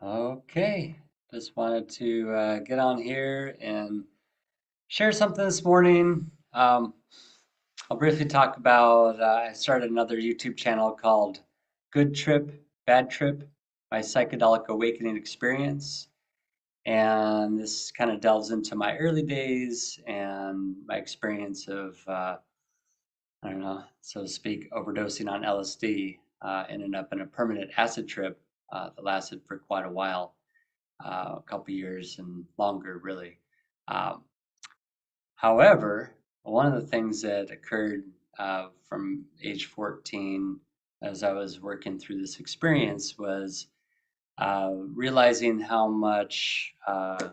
Okay, just wanted to get on here and share something this morning. I'll briefly talk about I started another YouTube channel called Good Trip, Bad Trip, My Psychedelic Awakening Experience. And this kind of delves into my early days and my experience of, I don't know, so to speak, overdosing on LSD. Ended up in a permanent acid trip that lasted for quite a while. A couple years and longer, really. Um, However, one of the things that occurred from age 14 as I was working through this experience was realizing how much I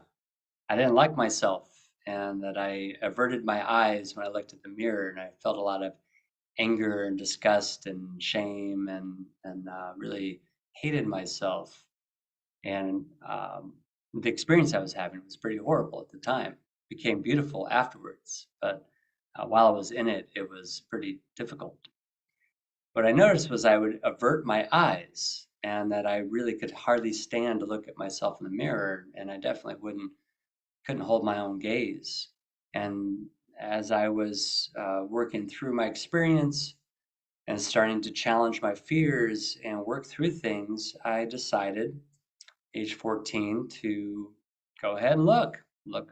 didn't like myself and that I averted my eyes when I looked at the mirror, and I felt a lot of anger and disgust and shame and really hated myself. And the experience I was having was pretty horrible at the time. It became beautiful afterwards, but while I was in it, it was pretty difficult. What I noticed was I would avert my eyes and that I really could hardly stand to look at myself in the mirror, and I definitely couldn't hold my own gaze. And as I was working through my experience and starting to challenge my fears and work through things, I decided age 14 to go ahead and look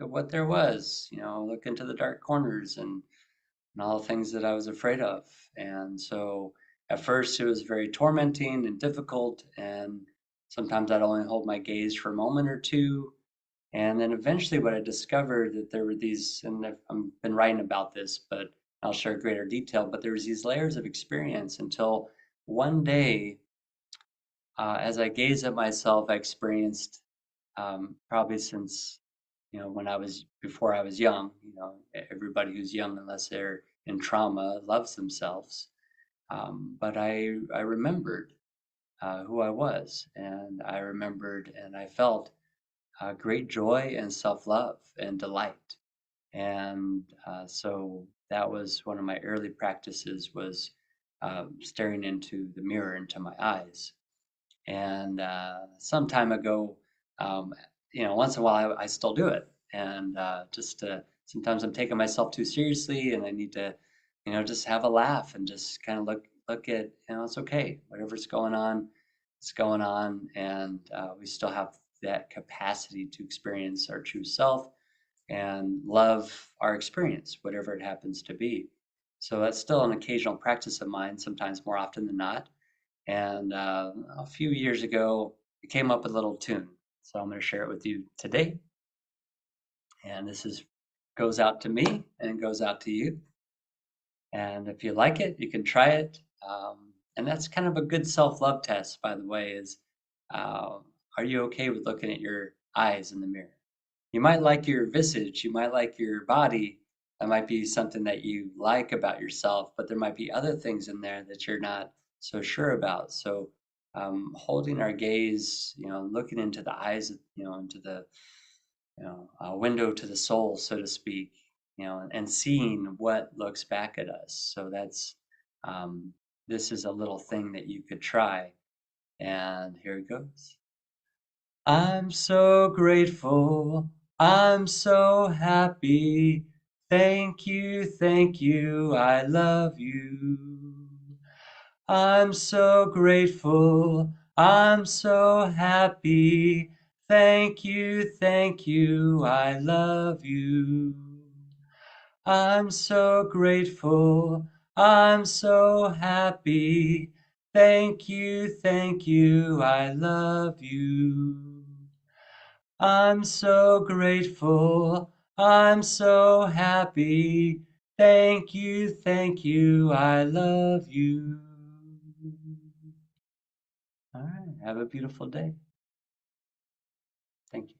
at what there was, look into the dark corners and all the things that I was afraid of. And so at first it was very tormenting and difficult, and sometimes I'd only hold my gaze for a moment or two. And then eventually what I discovered that there were these, and I've been writing about this, but I'll share greater detail, but there was these layers of experience until one day, as I gazed at myself, I experienced probably since when I was before I was young. Everybody who's young, unless they're in trauma, loves themselves. But I remembered who I was, and I remembered and I felt great joy and self-love and delight. And so that was one of my early practices, was staring into the mirror, into my eyes. And some time ago, um, once in a while I still do it. And just sometimes I'm taking myself too seriously, and I need to, just have a laugh and just kind of look at, it's okay. Whatever's going on, it's going on, and we still have that capacity to experience our true self and love our experience, whatever it happens to be. So that's still an occasional practice of mine, sometimes more often than not. And a few years ago, I came up with a little tune. So I'm going to share it with you today. And this is goes out to me and goes out to you. And if you like it, you can try it. And that's kind of a good self-love test, by the way, is uh, are you okay with looking at your eyes in the mirror? You might like your visage, you might like your body. That might be something that you like about yourself, but there might be other things in there that you're not so sure about. So, holding our gaze, looking into the eyes, into the, window to the soul, so to speak, and seeing what looks back at us. So um, this is a little thing that you could try. And here it goes. I'm so grateful. I'm so happy. Thank you, I love you. I'm so grateful. I'm so happy. Thank you, I love you. I'm so grateful. I'm so happy. Thank you, I love you. I'm so grateful. I'm so happy. Thank you, I love you. All right, have a beautiful day. Thank you.